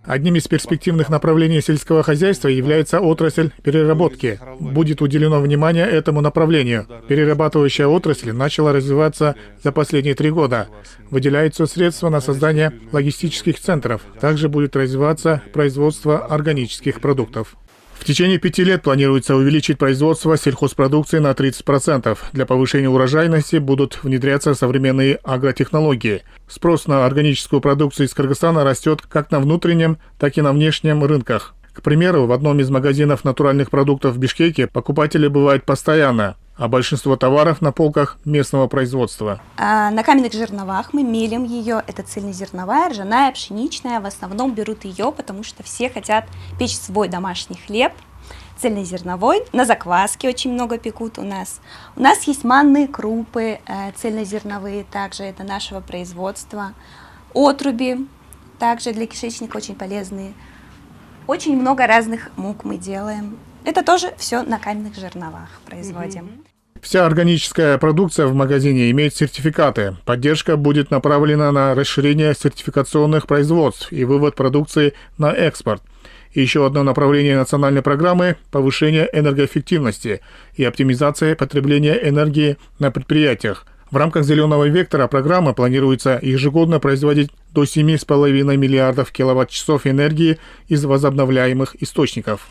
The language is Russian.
Одним из перспективных направлений сельского хозяйства является отрасль переработки. Будет уделено внимание этому направлению. Перерабатывающая отрасль начала развиваться за последние 3 года. Выделяются средства на создание логистических центров. Также будет развиваться производство органических продуктов. В течение 5 лет планируется увеличить производство сельхозпродукции на 30%. Для повышения урожайности будут внедряться современные агротехнологии. Спрос на органическую продукцию из Кыргызстана растет как на внутреннем, так и на внешнем рынках. К примеру, в одном из магазинов натуральных продуктов в Бишкеке покупатели бывают постоянно, а большинство товаров на полках местного производства. На каменных жерновах мы мелим ее. Это цельнозерновая, ржаная, пшеничная. В основном берут ее, потому что все хотят печь свой домашний хлеб. Цельнозерновой. На закваске очень много пекут у нас. У нас есть манные крупы цельнозерновые, также это нашего производства. Отруби, также для кишечника очень полезные. Очень много разных мук мы делаем. Это тоже все на каменных жерновах производим. Вся органическая продукция в магазине имеет сертификаты. Поддержка будет направлена на расширение сертификационных производств и вывод продукции на экспорт. И еще одно направление национальной программы – повышение энергоэффективности и оптимизация потребления энергии на предприятиях. В рамках зеленого вектора программы планируется ежегодно производить до 7,5 миллиардов киловатт-часов энергии из возобновляемых источников.